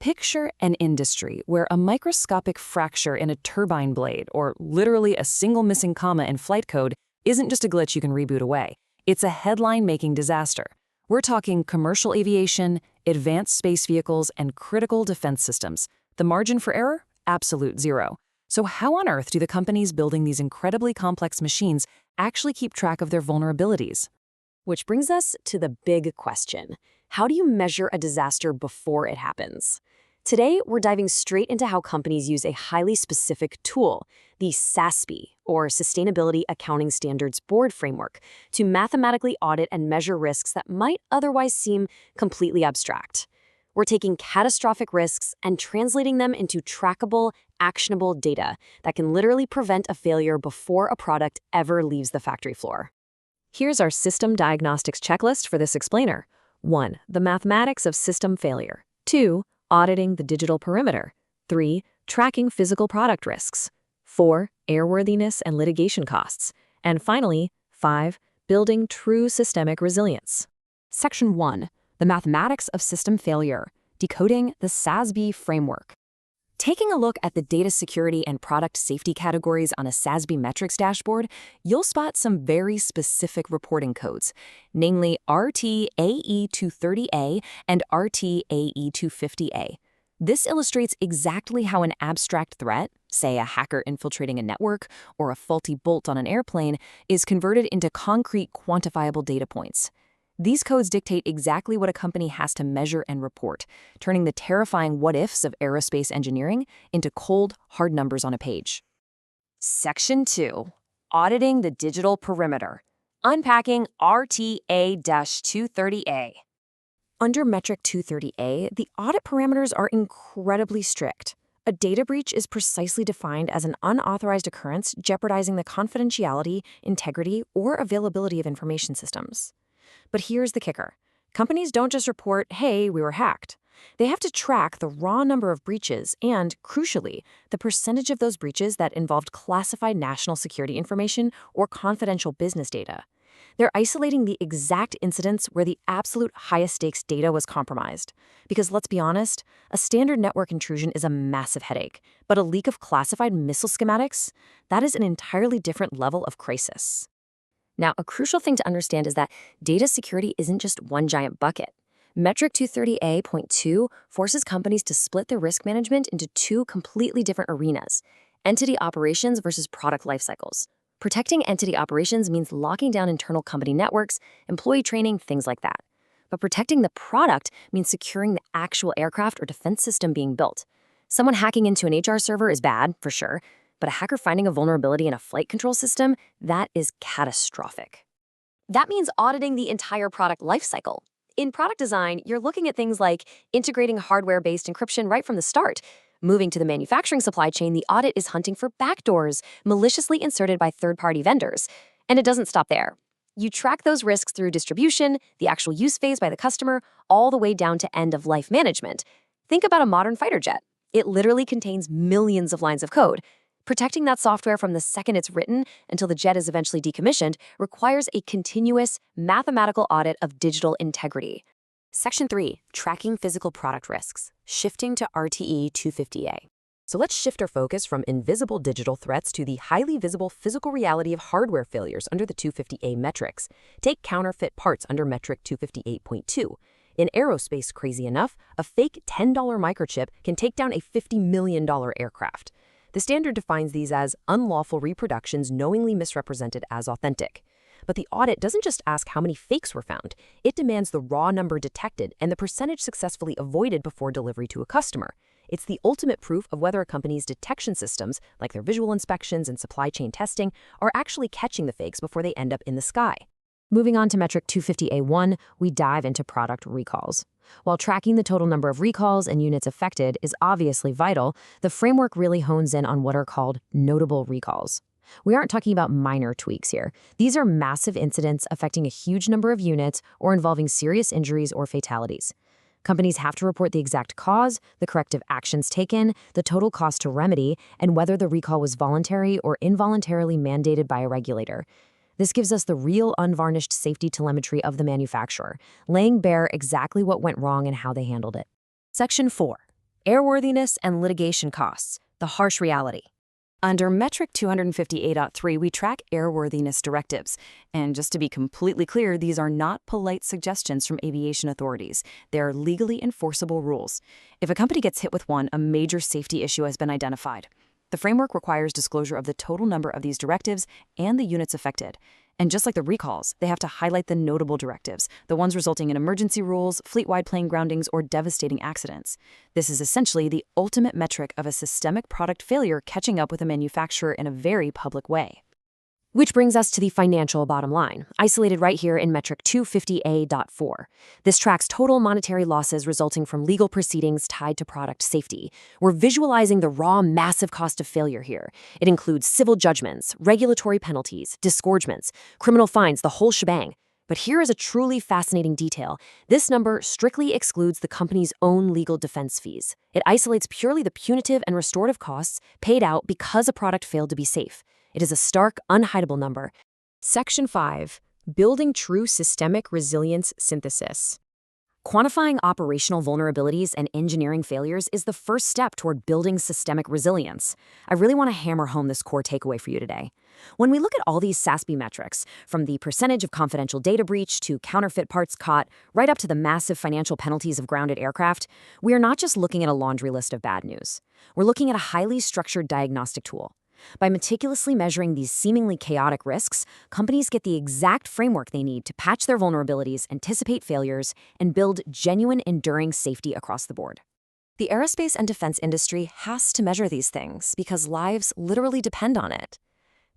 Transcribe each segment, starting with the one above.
Picture an industry where a microscopic fracture in a turbine blade, or literally a single missing comma in flight code, isn't just a glitch you can reboot away. It's a headline-making disaster. We're talking commercial aviation, advanced space vehicles, and critical defense systems. The margin for error? Absolute zero. So how on earth do the companies building these incredibly complex machines actually keep track of their vulnerabilities? Which brings us to the big question. How do you measure a disaster before it happens? Today, we're diving straight into how companies use a highly specific tool, the SASB, or Sustainability Accounting Standards Board framework, to mathematically audit and measure risks that might otherwise seem completely abstract. We're taking catastrophic risks and translating them into trackable, actionable data that can literally prevent a failure before a product ever leaves the factory floor. Here's our system diagnostics checklist for this explainer. 1. The mathematics of system failure. 2. Auditing the digital perimeter. 3. Tracking physical product risks. 4. Airworthiness and litigation costs. And finally, 5. Building true systemic resilience. Section 1. The mathematics of system failure. Decoding the SASB framework. Taking a look at the data security and product safety categories on a SASB metrics dashboard, you'll spot some very specific reporting codes, namely RT-AE230A and RT-AE250A. This illustrates exactly how an abstract threat, say a hacker infiltrating a network or a faulty bolt on an airplane, is converted into concrete quantifiable data points. These codes dictate exactly what a company has to measure and report, turning the terrifying what-ifs of aerospace engineering into cold, hard numbers on a page. Section 2. Auditing the digital perimeter. Unpacking RTA-230A. Under Metric 230A, the audit parameters are incredibly strict. A data breach is precisely defined as an unauthorized occurrence jeopardizing the confidentiality, integrity, or availability of information systems. But here's the kicker. Companies don't just report, hey, we were hacked. They have to track the raw number of breaches and, crucially, the percentage of those breaches that involved classified national security information or confidential business data. They're isolating the exact incidents where the absolute highest stakes data was compromised. Because let's be honest, a standard network intrusion is a massive headache, but a leak of classified missile schematics, that is an entirely different level of crisis. Now, a crucial thing to understand is that data security isn't just one giant bucket. Metric 230A.2 forces companies to split their risk management into two completely different arenas: entity operations versus product lifecycles. Protecting entity operations means locking down internal company networks, employee training, things like that. But protecting the product means securing the actual aircraft or defense system being built. Someone hacking into an HR server is bad, for sure, but a hacker finding a vulnerability in a flight control system, that is catastrophic. That means auditing the entire product lifecycle. In product design, you're looking at things like integrating hardware-based encryption right from the start. Moving to the manufacturing supply chain, the audit is hunting for backdoors, maliciously inserted by third-party vendors. And it doesn't stop there. You track those risks through distribution, the actual use phase by the customer, all the way down to end-of-life management. Think about a modern fighter jet. It literally contains millions of lines of code. Protecting that software from the second it's written until the jet is eventually decommissioned requires a continuous mathematical audit of digital integrity. Section 3. Tracking physical product risks. Shifting to RTE 250A. So let's shift our focus from invisible digital threats to the highly visible physical reality of hardware failures under the 250A metrics. Take counterfeit parts under metric 258.2. In aerospace, crazy enough, a fake $10 microchip can take down a $50 million aircraft. The standard defines these as unlawful reproductions knowingly misrepresented as authentic. But the audit doesn't just ask how many fakes were found. It demands the raw number detected and the percentage successfully avoided before delivery to a customer. It's the ultimate proof of whether a company's detection systems, like their visual inspections and supply chain testing, are actually catching the fakes before they end up in the sky. Moving on to metric 250A1, we dive into product recalls. While tracking the total number of recalls and units affected is obviously vital, the framework really hones in on what are called notable recalls. We aren't talking about minor tweaks here. These are massive incidents affecting a huge number of units or involving serious injuries or fatalities. Companies have to report the exact cause, the corrective actions taken, the total cost to remedy, and whether the recall was voluntary or involuntarily mandated by a regulator. This gives us the real unvarnished safety telemetry of the manufacturer, laying bare exactly what went wrong and how they handled it. Section 4. airworthiness and litigation costs, the harsh reality. Under metric 250A.3, we track airworthiness directives. And just to be completely clear, these are not polite suggestions from aviation authorities. They're legally enforceable rules. If a company gets hit with one, a major safety issue has been identified. The framework requires disclosure of the total number of these directives and the units affected. And just like the recalls, they have to highlight the notable directives, the ones resulting in emergency rules, fleet-wide plane groundings, or devastating accidents. This is essentially the ultimate metric of a systemic product failure catching up with a manufacturer in a very public way. Which brings us to the financial bottom line, isolated right here in metric 250A.4. This tracks total monetary losses resulting from legal proceedings tied to product safety. We're visualizing the raw, massive cost of failure here. It includes civil judgments, regulatory penalties, disgorgements, criminal fines, the whole shebang. But here is a truly fascinating detail. This number strictly excludes the company's own legal defense fees. It isolates purely the punitive and restorative costs paid out because a product failed to be safe. It is a stark, unhideable number. Section 5. Building True Systemic Resilience Synthesis. Quantifying operational vulnerabilities and engineering failures is the first step toward building systemic resilience. I really want to hammer home this core takeaway for you today. When we look at all these SASB metrics, from the percentage of confidential data breach to counterfeit parts caught, right up to the massive financial penalties of grounded aircraft, we are not just looking at a laundry list of bad news. We're looking at a highly structured diagnostic tool. By meticulously measuring these seemingly chaotic risks, companies get the exact framework they need to patch their vulnerabilities, anticipate failures, and build genuine, enduring safety across the board. The aerospace and defense industry has to measure these things because lives literally depend on it.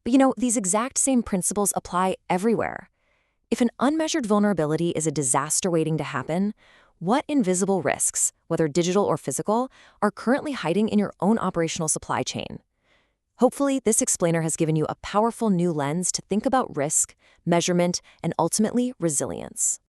But these exact same principles apply everywhere. If an unmeasured vulnerability is a disaster waiting to happen, what invisible risks, whether digital or physical, are currently hiding in your own operational supply chain? Hopefully, this explainer has given you a powerful new lens to think about risk, measurement, and ultimately resilience.